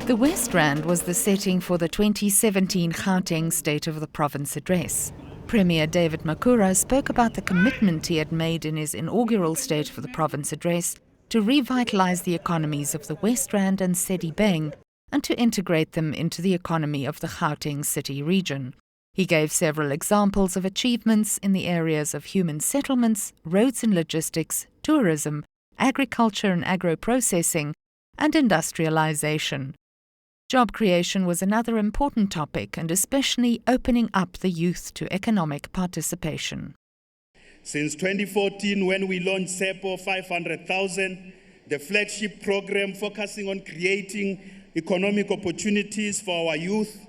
The West Rand was the setting for the 2017 Gauteng State of the Province address. Premier David Makhura spoke about the commitment he had made in his inaugural State of the Province address to revitalise the economies of the West Rand and Sedibeng and to integrate them into the economy of the Gauteng city region. He gave several examples of achievements in the areas of human settlements, roads and logistics, tourism, agriculture and agro-processing, and industrialisation. Job creation was another important topic, and especially opening up the youth to economic participation. Since 2014, when we launched SOPA 500,000, the flagship program focusing on creating economic opportunities for our youth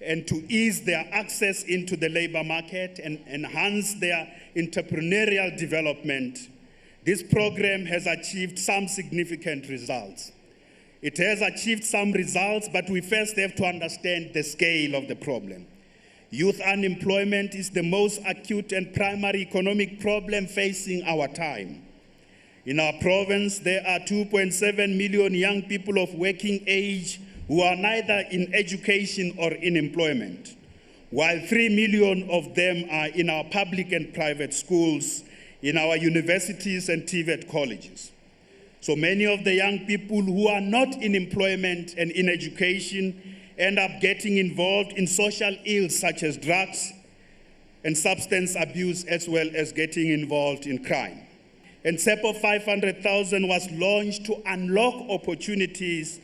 and to ease their access into the labor market and enhance their entrepreneurial development, this program has achieved some significant results. It has achieved some results, but we first have to understand the scale of the problem. Youth unemployment is the most acute and primary economic problem facing our time. In our province, there are 2.7 million young people of working age who are neither in education or in employment, while 3 million of them are in our public and private schools, in our universities and TVET colleges. So many of the young people who are not in employment and in education end up getting involved in social ills such as drugs and substance abuse, as well as getting involved in crime. And SOPA 500,000 was launched to unlock opportunities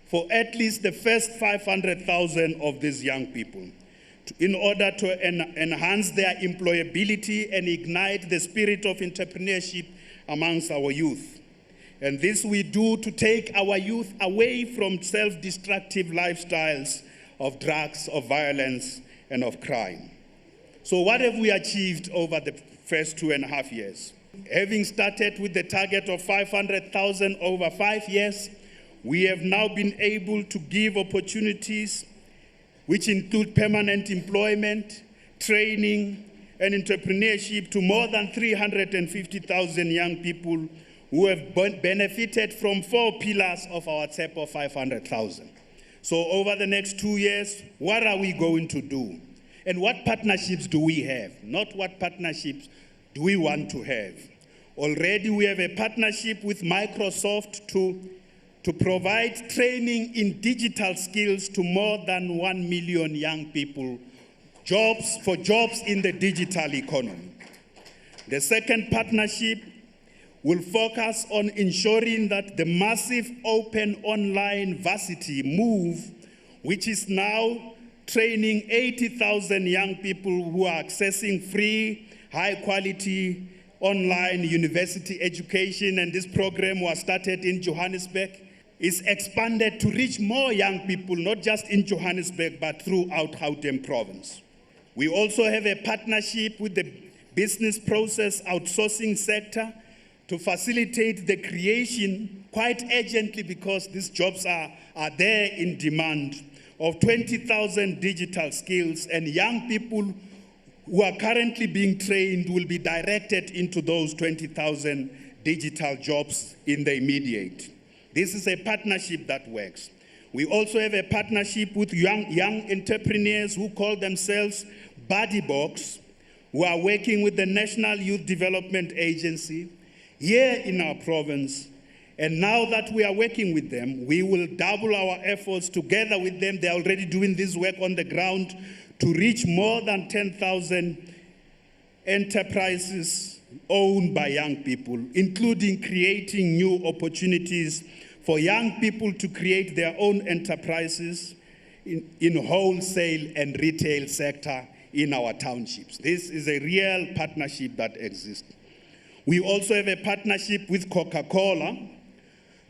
for at least the first 500,000 of these young people, in order to enhance their employability and ignite the spirit of entrepreneurship amongst our youth. And this we do to take our youth away from self-destructive lifestyles of drugs, of violence, and of crime. So what have we achieved over the first 2.5 years? Having started with the target of 500,000 over 5 years, we have now been able to give opportunities which include permanent employment, training, and entrepreneurship to more than 350,000 young people who have benefited from 4 pillars of our SOPA 500,000. So over the next 2 years, what are we going to do? And what partnerships do we have? Not what partnerships do we want to have. Already we have a partnership with Microsoft to provide training in digital skills to more than 1 million young people, jobs in the digital economy. The second partnership will focus on ensuring that the massive open online varsity move, which is now training 80,000 young people who are accessing free, high-quality online university education, and this program was started in Johannesburg, is expanded to reach more young people, not just in Johannesburg, but throughout Gauteng province. We also have a partnership with the business process outsourcing sector to facilitate the creation, quite urgently because these jobs are there in demand, of 20,000 digital skills, and young people who are currently being trained will be directed into those 20,000 digital jobs in the immediate. This is a partnership that works. We also have a partnership with young entrepreneurs who call themselves Buddy Box, who are working with the National Youth Development Agency here in our province. And now that we are working with them, we will double our efforts together with them. They're already doing this work on the ground to reach more than 10,000 enterprises owned by young people, including creating new opportunities for young people to create their own enterprises in wholesale and retail sector in our townships. This is a real partnership that exists. We also have a partnership with Coca-Cola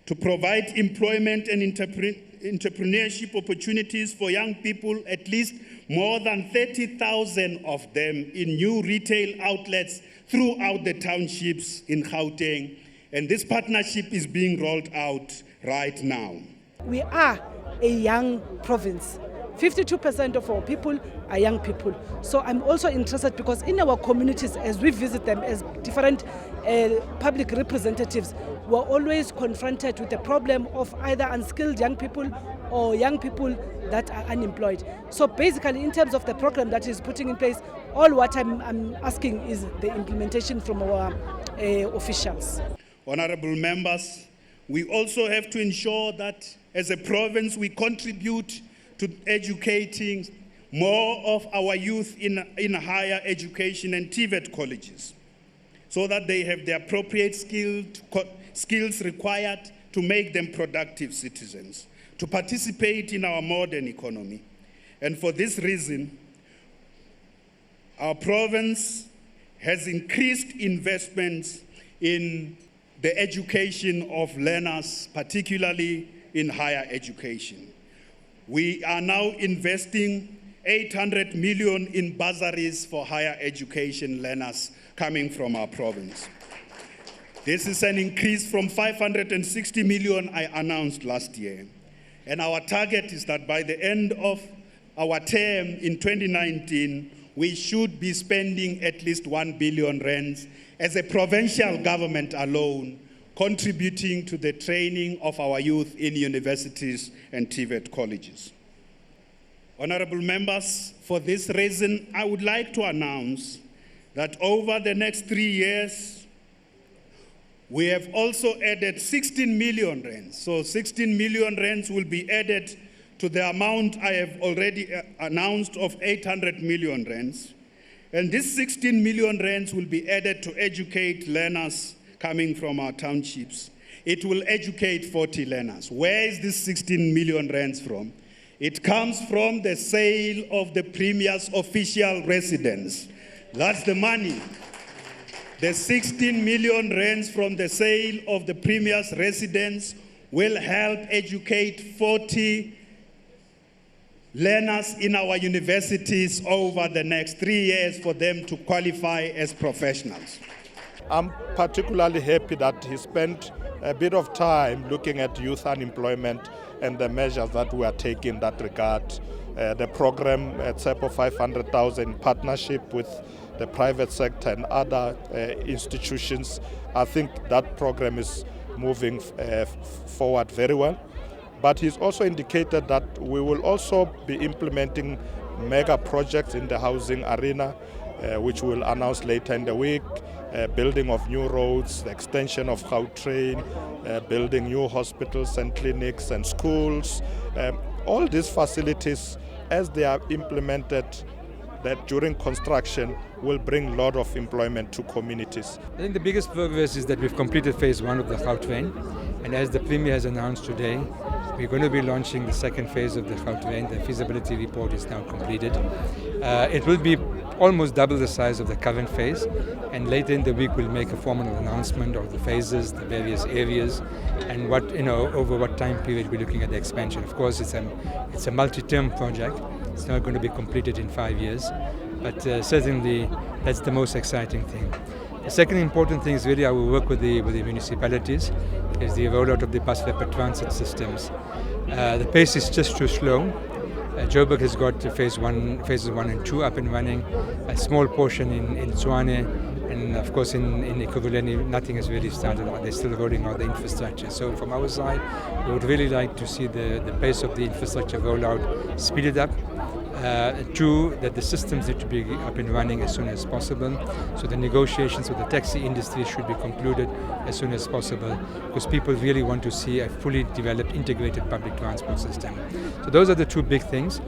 to provide employment and entrepreneurship opportunities for young people, at least more than 30,000 of them in new retail outlets throughout the townships in Gauteng. And this partnership is being rolled out right now. We are a young province, 52% of our people are young people. So I'm also interested because in our communities, as we visit them as different public representatives, we're always confronted with the problem of either unskilled young people or young people that are unemployed. So basically, in terms of the program that is putting in place, all what I'm asking is the implementation from our officials. Honorable members, we also have to ensure that as a province we contribute to educating more of our youth in higher education and TVET colleges so that they have the appropriate skills required to make them productive citizens, to participate in our modern economy. And for this reason, our province has increased investments in the education of learners, particularly in higher education. We are now investing 800 million in bursaries for higher education learners coming from our province. This is an increase from 560 million I announced last year. And our target is that by the end of our term in 2019, we should be spending at least 1 billion rands as a provincial government alone, contributing to the training of our youth in universities and TVET colleges. Honorable members, for this reason, I would like to announce that over the next 3 years, we have also added 16 million rands. So 16 million rands will be added to the amount I have already announced of 800 million rands. And this 16 million rands will be added to educate learners coming from our townships. It will educate 40 learners. Where is this 16 million rands from? It comes from the sale of the Premier's official residence. That's the money. The 16 million rands from the sale of the Premier's residence will help educate 40 learners in our universities over the next 3 years for them to qualify as professionals. I'm particularly happy that he spent a bit of time looking at youth unemployment and the measures that we are taking in that regard. The program at SOPA 500,000 in partnership with the private sector and other institutions. I think that program is moving forward very well. But he's also indicated that we will also be implementing mega projects in the housing arena, which we'll announce later in the week. Building of new roads, the extension of Gauteng, building new hospitals and clinics and schools. All these facilities, as they are implemented, that during construction will bring a lot of employment to communities. I think the biggest progress is that we've completed phase 1 of the Gauteng, and as the Premier has announced today, we're going to be launching the second phase of the Gauteng. The feasibility report is now completed. It will be almost double the size of the current phase, and later in the week we'll make a formal announcement of the phases, the various areas, and what, over what time period we're looking at the expansion. Of course, it's a multi-term project. It's not going to be completed in 5 years, but certainly that's the most exciting thing. The second important thing is really our work with the municipalities, is the rollout of the bus rapid transit systems. The pace is just too slow. Joburg has got phases 1 and 2 up and running, a small portion in Tshwane, and of course in Ekurhuleni nothing has really started. They're still rolling out the infrastructure. So from our side, we would really like to see the pace of the infrastructure rollout speeded up. 2, that the systems need to be up and running as soon as possible. So the negotiations with the taxi industry should be concluded as soon as possible, because people really want to see a fully developed, integrated public transport system. So those are the 2 big things.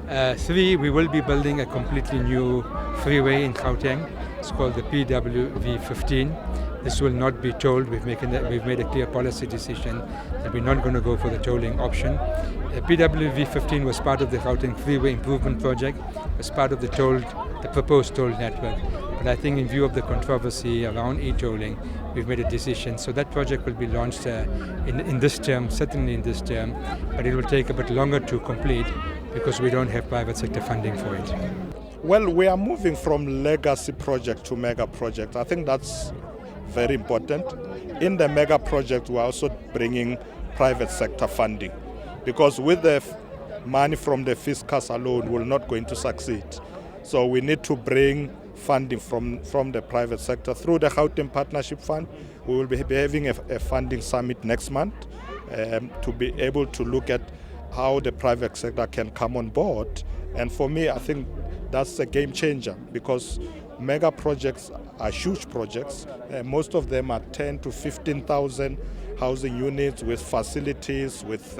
3, we will be building a completely new freeway in Gauteng. It's called the PWV15. This will not be tolled. We've made a clear policy decision that we're not going to go for the tolling option. The PWV15 was part of the Gauteng Freeway Improvement Project, was part of the proposed toll network. But I think in view of the controversy around e-tolling, we've made a decision. So that project will be launched in this term, certainly in this term, but it will take a bit longer to complete because we don't have private sector funding for it. Well, we are moving from legacy project to mega project. I think that's very important. In the mega project, we're also bringing private sector funding, because with the money from the fiscus alone will not going to succeed. So we need to bring funding from the private sector through the Gauteng Partnership Fund. We will be having a funding summit next month to be able to look at how the private sector can come on board. And for me, I think that's a game changer, because mega projects are huge projects. Most of them are 10 to 15,000 housing units with facilities, with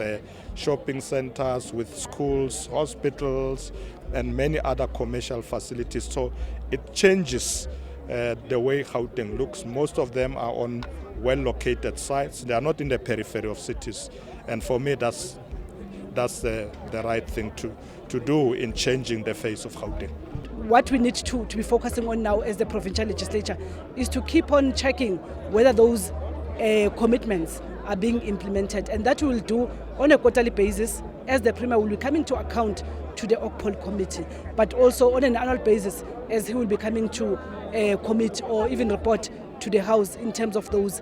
shopping centers, with schools, hospitals, and many other commercial facilities. So it changes the way Gauteng looks. Most of them are on well-located sites. They are not in the periphery of cities. And for me, that's the right thing to do in changing the face of Gauteng. What we need to be focusing on now as the provincial legislature is to keep on checking whether those commitments are being implemented, and that we will do on a quarterly basis, as the Premier will be coming to account to the OCPOL committee, but also on an annual basis as he will be coming to commit or even report to the House in terms of those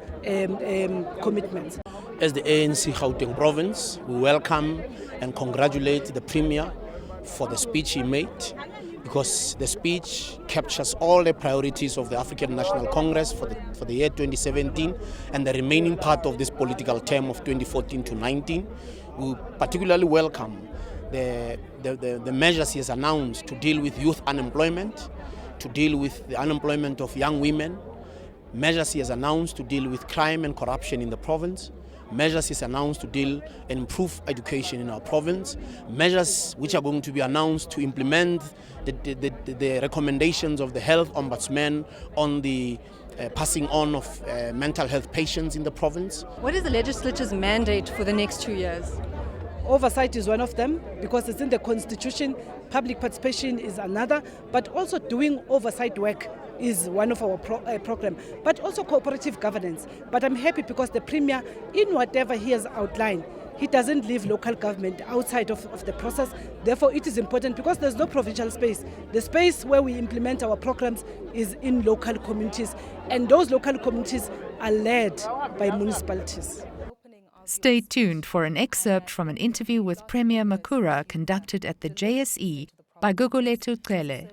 commitments. As the ANC Gauteng province, we welcome and congratulate the Premier for the speech he made, because the speech captures all the priorities of the African National Congress for the year 2017 and the remaining part of this political term of 2014 to 19. We particularly welcome the measures he has announced to deal with youth unemployment, to deal with the unemployment of young women, measures he has announced to deal with crime and corruption in the province, measures he's announced to deal and improve education in our province, measures which are going to be announced to implement the recommendations of the Health Ombudsman on the passing on of mental health patients in the province. What is the legislature's mandate for the next 2 years? Oversight is one of them, because it's in the Constitution. Public participation is another, but also doing oversight work is one of our program, but also cooperative governance. But I'm happy because the Premier, in whatever he has outlined, he doesn't leave local government outside of the process. Therefore, it is important because there's no provincial space. The space where we implement our programs is in local communities, and those local communities are led by municipalities. Stay tuned for an excerpt from an interview with Premier Makhura conducted at the JSE by Gugulethu Cele.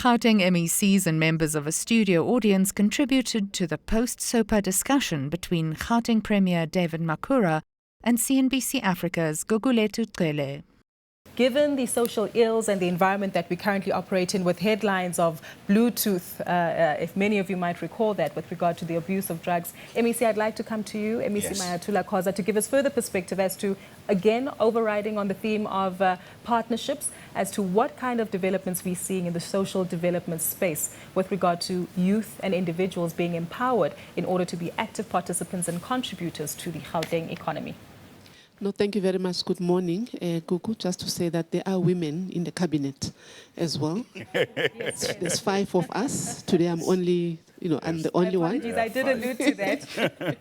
Gauteng MECs and members of a studio audience contributed to the post-SOPA discussion between Gauteng Premier David Makhura and CNBC Africa's Gugulethu Cele. Given the social ills and the environment that we currently operate in, with headlines of Bluetooth, if many of you might recall that, with regard to the abuse of drugs, MEC, I'd like to come to you, MEC yes. Mayatula Khoza, to give us further perspective as to, again, overriding on the theme of partnerships, as to what kind of developments we're seeing in the social development space with regard to youth and individuals being empowered in order to be active participants and contributors to the Gauteng economy. No, thank you very much. Good morning, Gugu. Just to say that there are women in the cabinet as well. Yes. There's 5 of us. Today I'm only, I'm the only one. I did allude to that.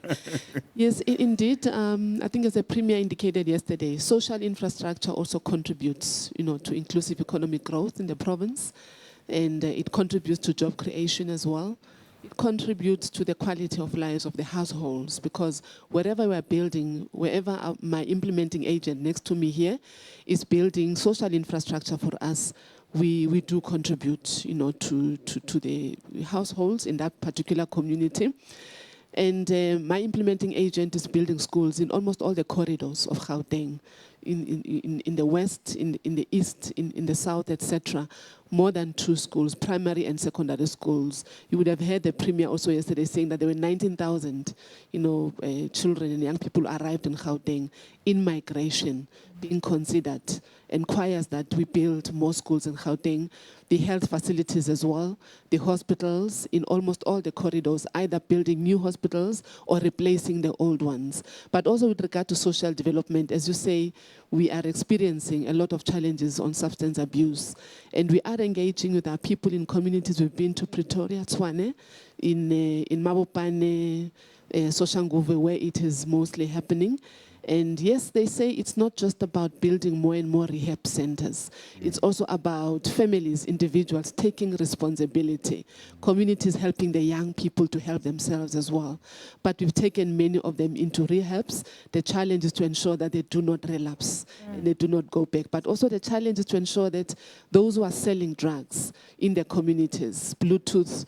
Yes, indeed. I think as the Premier indicated yesterday, social infrastructure also contributes, to inclusive economic growth in the province, and it contributes to job creation as well. It contributes to the quality of lives of the households, because wherever we're building, wherever my implementing agent next to me here is building social infrastructure for us, we do contribute, to the households in that particular community. And my implementing agent is building schools in almost all the corridors of Gauteng, in the west, in the east, in the south, etc. More than 2 schools, primary and secondary schools. You would have heard the Premier also yesterday saying that there were 19,000, children and young people arrived in Gauteng in migration, being considered, requires that we build more schools in Gauteng, the health facilities as well, the hospitals in almost all the corridors, either building new hospitals or replacing the old ones. But also with regard to social development, as you say, we are experiencing a lot of challenges on substance abuse. And we are engaging with our people in communities. We've been to Pretoria, Tshwane, in Mabopane, Soshanguve, where it is mostly happening. And yes, they say it's not just about building more and more rehab centers. It's also about families, individuals taking responsibility, communities helping the young people to help themselves as well. But we've taken many of them into rehabs. The challenge is to ensure that they do not relapse, and they do not go back. But also the challenge is to ensure that those who are selling drugs in their communities, Bluetooth,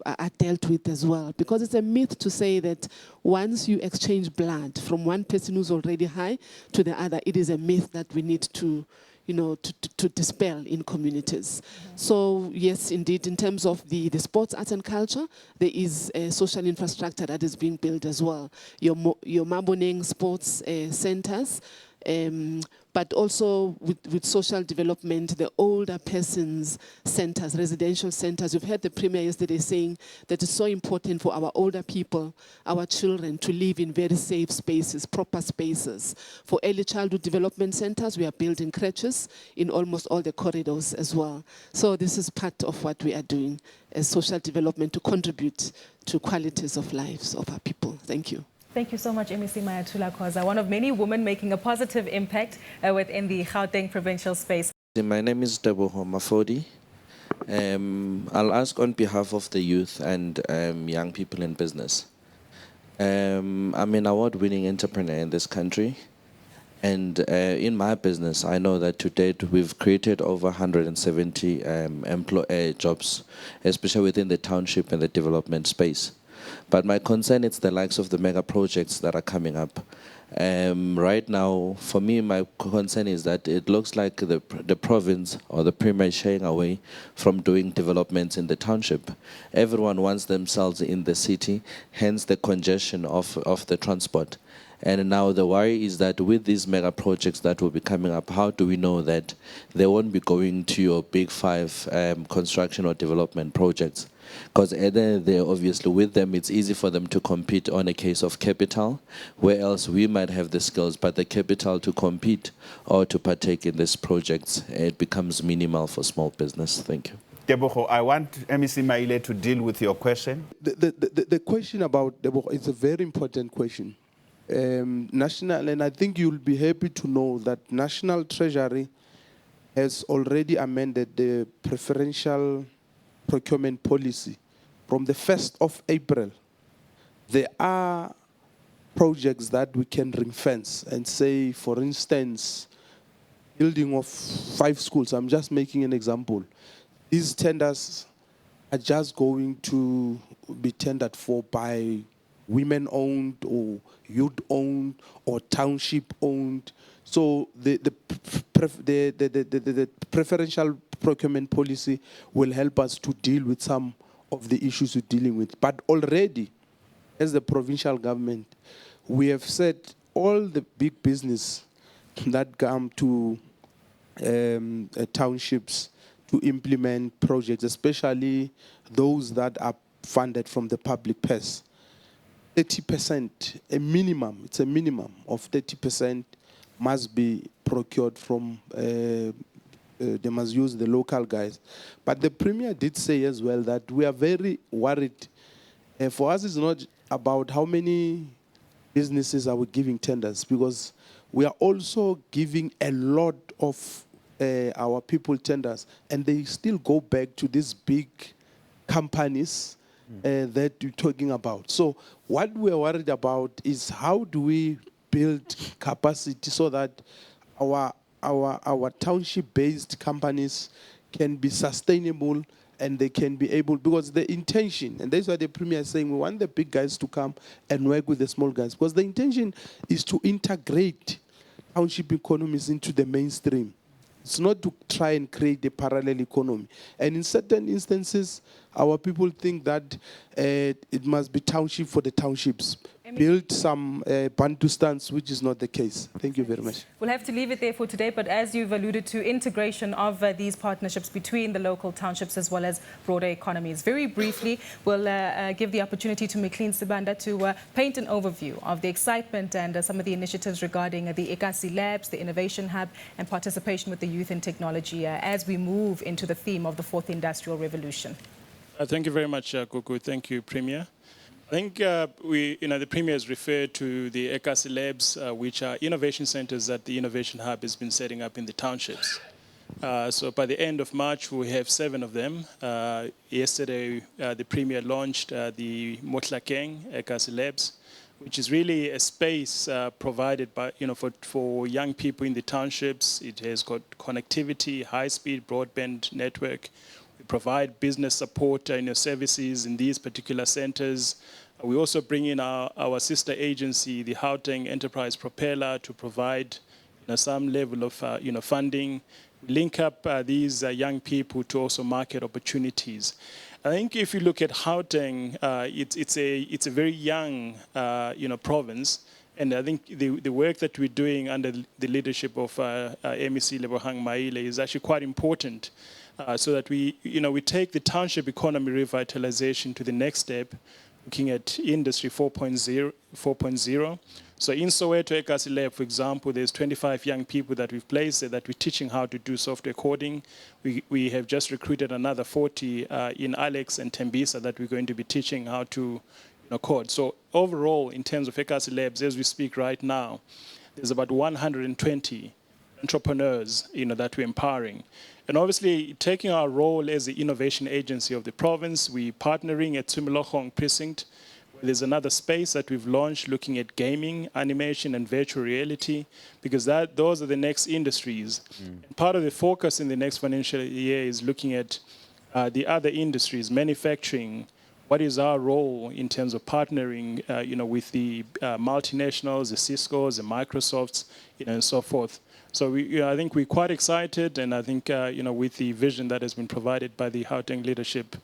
are dealt with as well. Because it's a myth to say that once you exchange blood from one person who's already high to the other, it is a myth that we need to dispel in communities. So yes, indeed, in terms of the sports, arts and culture, there is a social infrastructure that is being built as well. Your Maboneng sports centers, but also with social development, the older persons centers, residential centers. We've heard the Premier yesterday saying that it's so important for our older people, our children, to live in very safe spaces, proper spaces. For early childhood development centers, we are building creches in almost all the corridors as well. So this is part of what we are doing as social development to contribute to qualities of lives of our people. Thank you. Thank you so much, MEC Mayatula Khoza, one of many women making a positive impact within the Gauteng provincial space. My name is Deboho Mafodi. I'll ask on behalf of the youth and young people in business. I'm an award-winning entrepreneur in this country. And in my business, I know that to date, we've created over 170 jobs, especially within the township and the development space. But my concern is the likes of the mega projects that are coming up. Right now, for me, my concern is that it looks like the province or the Premier is shying away from doing developments in the township. Everyone wants themselves in the city, hence the congestion of the transport. And now the worry is that with these mega projects that will be coming up, how do we know that they won't be going to your big five construction or development projects? Because obviously with them, it's easy for them to compete on a case of capital, where else we might have the skills, but the capital to compete or to partake in these projects, it becomes minimal for small business. Thank you. Deboho, I want MEC Maile to deal with your question. The question about Deboho is a very important question. National, and I think you'll be happy to know that National Treasury has already amended the preferential procurement policy from the 1st of April. There are projects that we can ring fence and say, for instance, building of 5 schools. I'm just making an example. These tenders are just going to be tendered for by women-owned or youth-owned or township-owned. So the preferential procurement policy will help us to deal with some of the issues we're dealing with. But already, as the provincial government, we have said all the big business that come to townships to implement projects, especially those that are funded from the public purse. 30%, a minimum, it's a minimum of 30% must be procured from, they must use the local guys. But the Premier did say as well that we are very worried. For us, it's not about how many businesses are we giving tenders, because we are also giving a lot of our people tenders, and they still go back to these big companies that you're talking about. So what we're worried about is how do we build capacity so that our township-based companies can be sustainable and they can be able, because the intention, and that's why the Premier is saying we want the big guys to come and work with the small guys, because the intention is to integrate township economies into the mainstream. It's not to try and create a parallel economy. And in certain instances, our people think that it must be township for the townships. Build some Bantustans, which is not the case. Thank you very much. We'll have to leave it there for today, but as you've alluded to, integration of these partnerships between the local townships as well as broader economies. Very briefly, we'll give the opportunity to McLean Sibanda to paint an overview of the excitement and some of the initiatives regarding the Ekasi Labs, the Innovation Hub, and participation with the youth in technology as we move into the theme of the 4th Industrial Revolution. Thank you very much, Kuku. Thank you, Premier. I think the Premier has referred to the ECAS labs, which are innovation centers that the Innovation Hub has been setting up in the townships. So by the end of March, we have 7 of them. Yesterday, the Premier launched the Gauteng ECAS labs, which is really a space provided by, for young people in the townships. It has got connectivity, high-speed broadband network. We provide business support services in these particular centers. We also bring in our sister agency, the Gauteng Enterprise Propeller, to provide some level of funding. Link up these young people to also market opportunities. I think if you look at Gauteng, it's a very young province, and I think the work that we're doing under the leadership of MEC Lebohang Maile is actually quite important, so that we take the township economy revitalization to the next step, looking at Industry 4.0. So in Soweto ECAS Lab, for example, there's 25 young people that we've placed there that we're teaching how to do software coding. We have just recruited another 40 in Alex and Tembisa that we're going to be teaching how to code. So overall, in terms of ECAS Labs, as we speak right now, there's about 120 entrepreneurs that we're empowering. And obviously, taking our role as the innovation agency of the province, we're partnering at Tumilokong Precinct. There's another space that we've launched looking at gaming, animation, and virtual reality, because those are the next industries. And part of the focus in the next financial year is looking at the other industries, manufacturing. What is our role in terms of partnering, with the multinationals, the Ciscos, the Microsofts, and so forth. So I think we're quite excited, and I think with the vision that has been provided by the Gauteng leadership,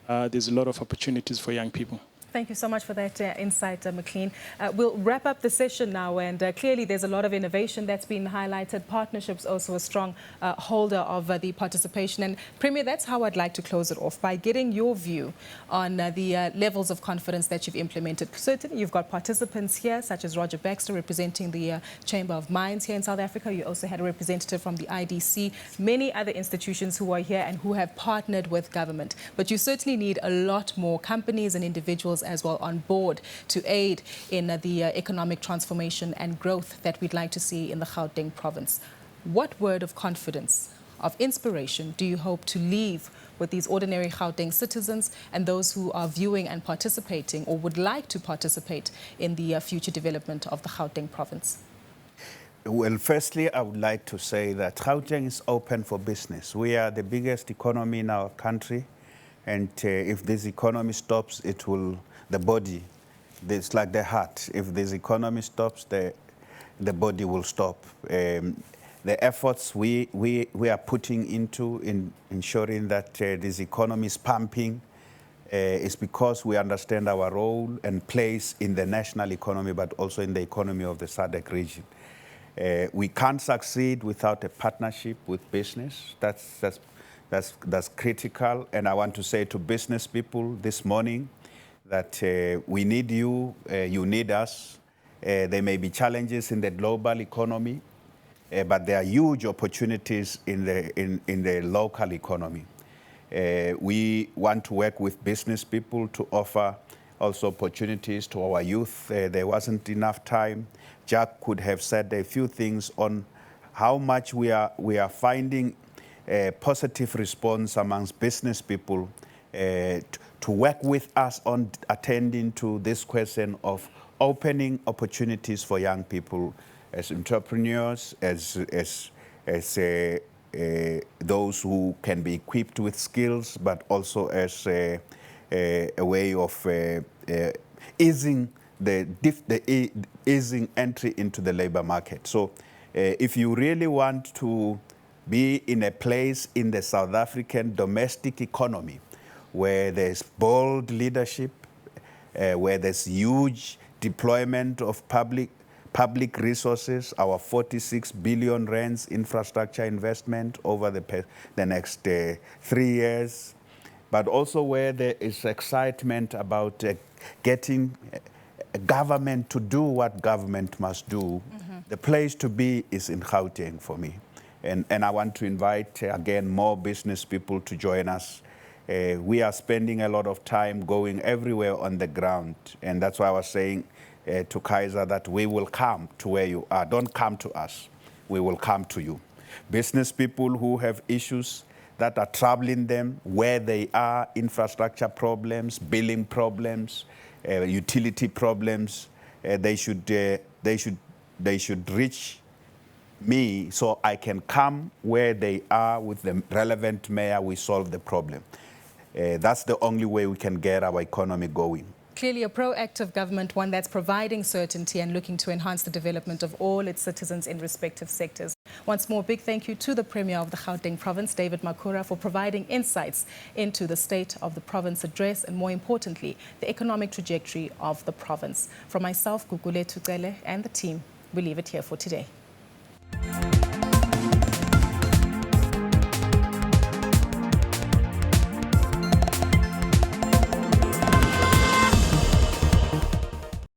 there's a lot of opportunities for young people. Thank you so much for that insight, McLean. We'll wrap up the session now, and clearly there's a lot of innovation that's been highlighted. Partnerships also a strong holder of the participation. And Premier, that's how I'd like to close it off, by getting your view on the levels of confidence that you've implemented. Certainly, you've got participants here, such as Roger Baxter, representing the Chamber of Mines here in South Africa. You also had a representative from the IDC, many other institutions who are here and who have partnered with government. But you certainly need a lot more companies and individuals as well on board to aid in the economic transformation and growth that we'd like to see in the Gauteng province. What word of confidence, of inspiration, do you hope to leave with these ordinary Gauteng citizens and those who are viewing and participating or would like to participate in the future development of the Gauteng province? Well, firstly, I would like to say that Gauteng is open for business. We are the biggest economy in our country. And if this economy stops, it will, the body, it's like the heart. If this economy stops, the body will stop. The efforts we are putting into ensuring that this economy is pumping is because we understand our role and place in the national economy, but also in the economy of the SADC region. We can't succeed without a partnership with business. That's critical, and I want to say to business people this morning that we need you, you need us. There may be challenges in the global economy, but there are huge opportunities in the local economy. We want to work with business people to offer also opportunities to our youth. There wasn't enough time. Jack could have said a few things on how much we are finding a positive response amongst business people to work with us on attending to this question of opening opportunities for young people as entrepreneurs, as those who can be equipped with skills, but also as a way of easing easing entry into the labor market. So if you really want to be in a place in the South African domestic economy where there's bold leadership, where there's huge deployment of public resources, our 46 billion rands infrastructure investment over the next 3 years, but also where there is excitement about getting government to do what government must do. The place to be is in Gauteng for me. And I want to invite, again, more business people to join us We are spending a lot of time going everywhere on the ground, and that's why I was saying to Kaiser that we will come to where you are. Don't come to us. We will come to you. Business people who have issues that are troubling them where they are, infrastructure problems, billing problems, utility problems, they should reach me so I can come where they are with the relevant mayor, we solve the problem. That's the only way we can get our economy going. Clearly a proactive government, one that's providing certainty and looking to enhance the development of all its citizens in respective sectors. Once more, big thank you to the Premier of the Gauteng province, David Makhura, for providing insights into the state of the province address and, more importantly, the economic trajectory of the province. From myself, Gugule Tutsele, and the team, we leave it here for today.